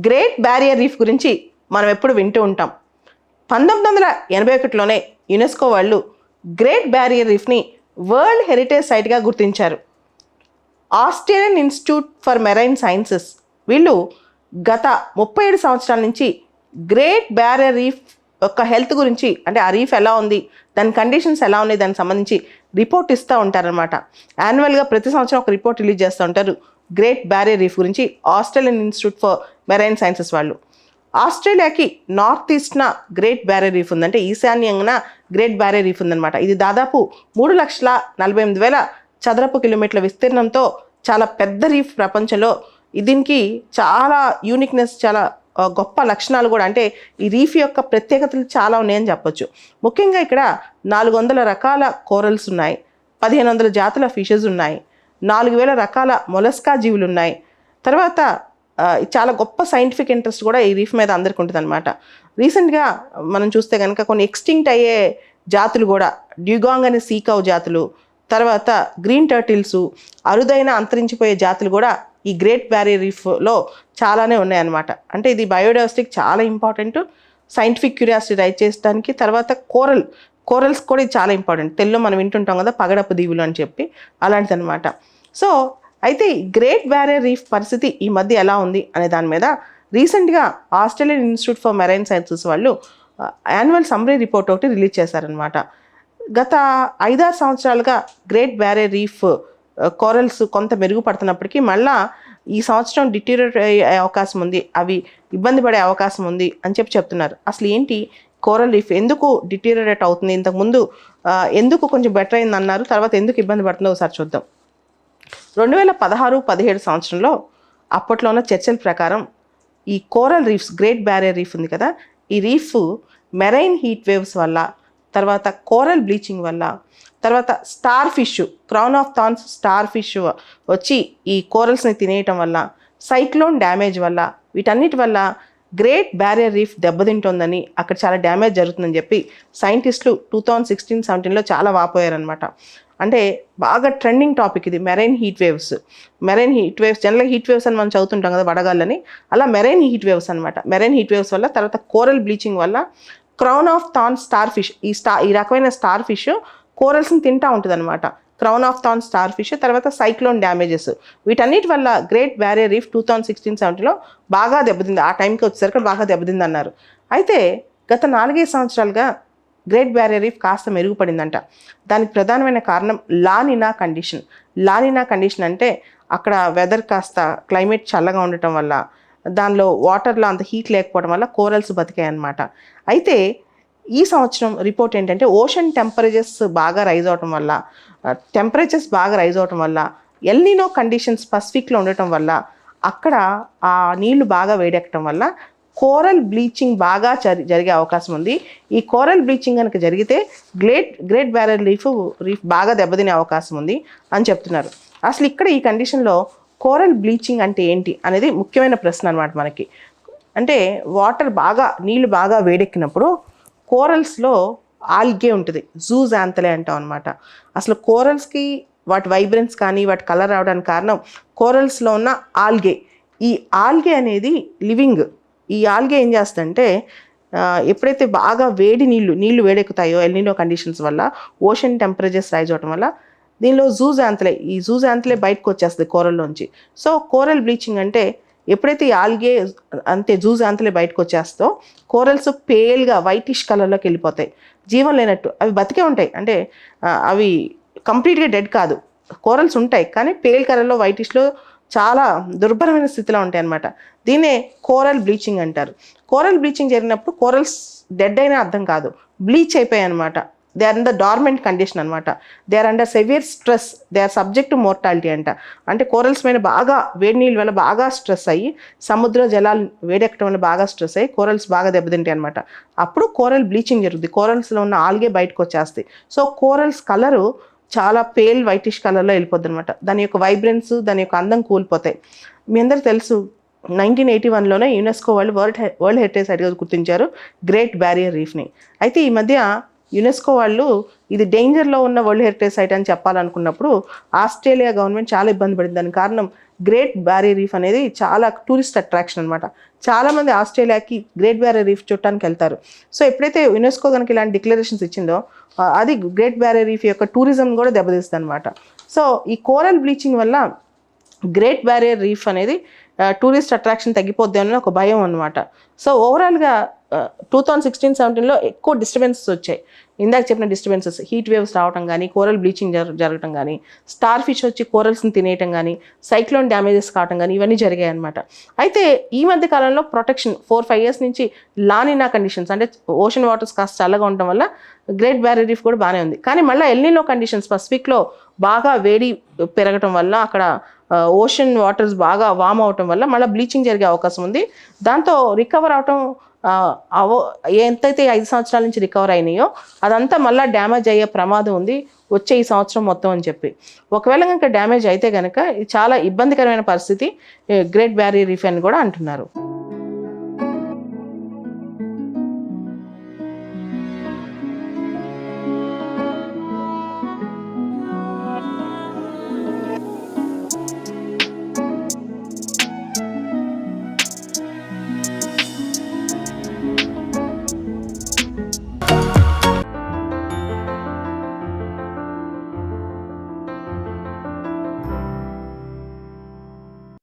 Great barrier reef గురించి మనం ఎప్పుడు వింటూ ఉంటాం. 1981లోనే యునెస్కో వాళ్ళు గ్రేట్ బ్యారియర్ రీఫ్ని వరల్డ్ హెరిటేజ్ సైట్గా గుర్తించారు. Australian institute for marine sciences వీళ్ళు గత 37 సంవత్సరాల నుంచి గ్రేట్ బ్యారియర్ రీఫ్ యొక్క హెల్త్ గురించి, అంటే ఆ రీఫ్ ఎలా ఉంది, దాని కండిషన్స్ ఎలా ఉన్నాయి, దానికి సంబంధించి రిపోర్ట్ ఇస్తూ ఉంటారనమాట. యాన్యువల్గా ప్రతి సంవత్సరం ఒక రిపోర్ట్ రిలీజ్ చేస్తూ ఉంటారు గ్రేట్ బ్యారియర్ రీఫ్ గురించి Australian institute for marine sciences వాళ్ళు. ఆస్ట్రేలియాకి నార్త్ ఈస్ట్న గ్రేట్ బ్యారియర్ రీఫ్ ఉంది, అంటే ఈశాన్యంగా గ్రేట్ బ్యారియర్ రీఫ్ ఉందన్నమాట. ఇది దాదాపు 3,48,000 చదరపు కిలోమీటర్ల విస్తీర్ణంతో చాలా పెద్ద రీఫ్ ప్రపంచంలో. దీనికి చాలా యూనిక్నెస్, చాలా గొప్ప లక్షణాలు కూడా, అంటే ఈ రీఫ్ యొక్క ప్రత్యేకతలు చాలా ఉన్నాయని చెప్పొచ్చు. ముఖ్యంగా ఇక్కడ 400 రకాల కోరల్స్ ఉన్నాయి, 1,500 జాతుల ఫిషెస్ ఉన్నాయి, 4,000 రకాల మొలస్కా జీవులు ఉన్నాయి. తర్వాత చాలా గొప్ప సైంటిఫిక్ ఇంట్రెస్ట్ కూడా ఈ రీఫ్ మీద అందరికీ ఉంటుంది అనమాట. రీసెంట్గా మనం చూస్తే కనుక కొన్ని ఎక్స్టింక్ట్ అయ్యే జాతులు కూడా, డ్యూగాంగ్ అనే సీకౌ జాతులు, తర్వాత గ్రీన్ టర్టిల్స్, అరుదైన అంతరించిపోయే జాతులు కూడా ఈ గ్రేట్ బ్యారియర్ రీఫ్లో చాలానే ఉన్నాయన్నమాట. అంటే ఇది బయోడైవర్సిటీకి చాలా ఇంపార్టెంట్, సైంటిఫిక్ క్యూరియాసిటీ రైజ్ చేయడానికి. తర్వాత కోరల్స్ కూడా ఇది చాలా ఇంపార్టెంట్. తెలుగులో మనం వింటుంటాం కదా పగడపు దీవులు అని చెప్పి, అలాంటిది అనమాట. సో అయితే గ్రేట్ బ్యారియర్ రీఫ్ పరిస్థితి ఈ మధ్య ఎలా ఉంది అనే దాని మీద రీసెంట్గా Australian institute for marine sciences వాళ్ళు యాన్యువల్ సమ్మరీ రిపోర్ట్ ఒకటి రిలీజ్ చేశారనమాట. గత 5-6 సంవత్సరాలుగా గ్రేట్ బ్యారియర్ రీఫ్ కోరల్స్ కొంత మెరుగుపడుతున్నప్పటికీ మళ్ళీ ఈ సంవత్సరం డిటీరియేట్ అయ్యే అవకాశం ఉంది, అవి ఇబ్బంది పడే అవకాశం ఉంది అని చెప్తున్నారు. అసలు ఏంటి కోరల్ రీఫ్ ఎందుకు డిటీరియేట్ అవుతుంది, ఇంతకుముందు ఎందుకు కొంచెం బెటర్ అయింది అన్నారు, తర్వాత ఎందుకు ఇబ్బంది పడుతుందో ఒకసారి చూద్దాం. 2016-17 సంవత్సరంలో అప్పట్లో ఉన్న చర్చల ప్రకారం ఈ coral reefs, great barrier reef ఉంది కదా, ఈ రీఫ్ మెరైన్ హీట్ వేవ్స్ వల్ల, తర్వాత కోరల్ బ్లీచింగ్ వల్ల, తర్వాత star fish, crown of thorns star fish వచ్చి ఈ కోరల్స్ని తినేయటం వల్ల, సైక్లోన్ డ్యామేజ్ వల్ల, వీటన్నిటి వల్ల గ్రేట్ బ్యారియర్ రీఫ్ దెబ్బతింటుందని, అక్కడ చాలా డ్యామేజ్ జరుగుతుందని చెప్పి సైంటిస్టులు 2016-17లో చాలా వాపోయారనమాట. అంటే బాగా ట్రెండింగ్ టాపిక్ ఇది, మెరైన్ హీట్ వేవ్స్. జనరల్గా హీట్ వేవ్స్ అని మనం చదువుతుంటాం కదా వడగాళ్ళని, అలా మెరైన్ హీట్ వేవ్స్ అనమాట. మెరైన్ హీట్ వేవ్స్ వల్ల, తర్వాత కోరల్ బ్లీచింగ్ వల్ల, crown of thorns star fish, ఈ రకమైన స్టార్ ఫిష్ కోరల్స్ని తింటూ ఉంటుంది అనమాట. Crown of thorns star fish, తర్వాత సైక్లోన్ డ్యామేజెస్, వీటన్నిటి వల్ల గ్రేట్ బ్యారియర్ రీఫ్ 2016-17లో బాగా దెబ్బతింది. ఆ టైంకి వచ్చేసరికి బాగా దెబ్బతింది అన్నారు. అయితే గత 4-5 సంవత్సరాలుగా గ్రేట్ బ్యారియర్ రీఫ్ కాస్త మెరుగుపడిందంట. దానికి ప్రధానమైన కారణం లానినా కండిషన్ అంటే అక్కడ వెదర్ కాస్త క్లైమేట్ చల్లగా ఉండటం వల్ల, దానిలో వాటర్లో అంత హీట్ లేకపోవడం వల్ల కోరల్స్ బతికాయి అన్నమాట. అయితే ఈ సంవత్సరం రిపోర్ట్ ఏంటంటే ఓషన్ టెంపరేచర్స్ బాగా రైజ్ అవటం వల్ల, ఎల్నినో కండిషన్స్ పసిఫిక్లో ఉండటం వల్ల, అక్కడ ఆ నీళ్లు బాగా వేడెక్కడం వల్ల కోరల్ బ్లీచింగ్ బాగా జరిగే అవకాశం ఉంది. ఈ కోరల్ బ్లీచింగ్ కనుక జరిగితే గ్రేట్ బ్యారియర్ రీఫ్ బాగా దెబ్బతినే అవకాశం ఉంది అని చెప్తున్నారు. అసలు ఇక్కడ ఈ కండిషన్లో కోరల్ బ్లీచింగ్ అంటే ఏంటి అనేది ముఖ్యమైన ప్రశ్న అనమాట మనకి. అంటే నీళ్లు బాగా వేడెక్కినప్పుడు కోరల్స్లో ఆల్గే ఉంటుంది, జూజాంథలే అంటాం అనమాట. అసలు కోరల్స్కి వాటి వైబ్రెన్స్ కానీ వాటి కలర్ రావడానికి కారణం కోరల్స్లో ఉన్న ఆల్గే. ఈ ఆల్గే అనేది లివింగ్. ఈ ఆల్గే ఏం చేస్తుందంటే ఎప్పుడైతే బాగా నీళ్లు వేడెక్కుతాయో ఎల్నినో కండిషన్స్ వల్ల, ఓషన్ టెంపరేచర్స్ రైజ్ అవడం వల్ల, దీనిలో జూజాంథలే బయటకు వచ్చేస్తుంది కోరల్లోంచి. సో కోరల్ బ్లీచింగ్ అంటే ఎప్పుడైతే ఈ ఆల్గే జూజాంథలే బయటకు వచ్చేస్తో కోరల్స్ పేల్గా వైటిష్ కలర్లోకి వెళ్ళిపోతాయి, జీవం లేనట్టు. అవి బతికే ఉంటాయి, అంటే అవి కంప్లీట్గా డెడ్ కాదు, కోరల్స్ ఉంటాయి కానీ పేల్ కలర్లో వైటిష్లో చాలా దుర్భరమైన స్థితిలో ఉంటాయి అన్నమాట. దీన్నే కోరల్ బ్లీచింగ్ అంటారు. కోరల్ బ్లీచింగ్ జరిగినప్పుడు కోరల్స్ డెడ్ అయినా అర్థం కాదు, బ్లీచ్ అయిపోయాయి అనమాట. They are in the dormant condition అనమాట. They are under severe stress, they are subject to mortality అంట. అంటే కోరల్స్ మీద బాగా వేడి నీళ్ళ వల్ల బాగా స్ట్రెస్ అయ్యి, సముద్ర జలాలు వేడెక్కడం వల్ల బాగా స్ట్రెస్ అయ్యి కోరల్స్ బాగా దెబ్బతింటాయి అనమాట. అప్పుడు కోరల్ బ్లీచింగ్ జరుగుతుంది, కోరల్స్లో ఉన్న ఆల్గే బయటకు వచ్చేస్తాయి. సో కోరల్స్ కలరు చాలా పేల్ వైటిష్ కలర్లో వెళ్ళిపోద్ది అనమాట. దాని యొక్క వైబ్రెన్స్, దాని యొక్క అందం కూలిపోతాయి. మీ అందరికి తెలుసు 1981లోనే యునెస్కో వాళ్ళు వరల్డ్ హెరిటేజ్ సైట్గా గుర్తించారు గ్రేట్ బ్యారియర్ రీఫ్ని. అయితే ఈ మధ్య యునెస్కో వాళ్ళు ఇది డేంజర్లో ఉన్న వరల్డ్ హెరిటేజ్ సైట్ అని చెప్పాలనుకున్నప్పుడు ఆస్ట్రేలియా గవర్నమెంట్ చాలా ఇబ్బంది పడింది. దానికి కారణం గ్రేట్ బ్యారియర్ రీఫ్ అనేది చాలా టూరిస్ట్ అట్రాక్షన్ అనమాట. చాలామంది ఆస్ట్రేలియాకి గ్రేట్ బ్యారియర్ రీఫ్ చూడటానికి వెళ్తారు. సో ఎప్పుడైతే యునెస్కో కనుక ఇలాంటి డిక్లరేషన్స్ ఇచ్చిందో అది గ్రేట్ బ్యారియర్ రీఫ్ యొక్క టూరిజం కూడా దెబ్బతీస్తుంది అనమాట. సో ఈ కోరల్ బ్లీచింగ్ వల్ల గ్రేట్ బ్యారియర్ రీఫ్ అనేది టూరిస్ట్ అట్రాక్షన్ తగ్గిపోద్ది అని ఒక భయం అనమాట. సో ఓవరాల్గా 2016-17లో ఎక్కువ డిస్టర్బెన్సెస్ వచ్చాయి. ఇందాక చెప్పిన డిస్టర్బెన్సెస్, హీట్ వేవ్స్ రావడం కానీ, కోరల్ బ్లీచింగ్ జరగడం కానీ, స్టార్ ఫిష్ వచ్చి కోరల్స్ని తినేయటం కానీ, సైక్లోన్ డ్యామేజెస్ కావడం కానీ ఇవన్నీ జరిగాయి అనమాట. అయితే ఈ మధ్య కాలంలో ప్రొటెక్షన్ 4-5 years నుంచి లానినా కండిషన్స్ అంటే ఓషన్ వాటర్స్ కాస్త చల్లగా ఉండటం వల్ల గ్రేట్ బ్యారియర్ రీఫ్ కూడా బాగానే ఉంది. కానీ మళ్ళీ ఎల్నినో కండిషన్స్ పసిఫిక్లో బాగా వేడి పెరగటం వల్ల అక్కడ ఓషన్ వాటర్స్ బాగా వామ్ అవటం వల్ల మళ్ళీ బ్లీచింగ్ జరిగే అవకాశం ఉంది. దాంతో రికవర్ అవటం ఎంతైతే 5 సంవత్సరాల నుంచి రికవర్ అయినాయో అదంతా మళ్ళీ డ్యామేజ్ అయ్యే ప్రమాదం ఉంది వచ్చే ఈ సంవత్సరం మొత్తం అని చెప్పి. ఒకవేళ కనుక డ్యామేజ్ అయితే కనుక చాలా ఇబ్బందికరమైన పరిస్థితి గ్రేట్ బ్యారియర్ రీఫ్ అని కూడా అంటున్నారు.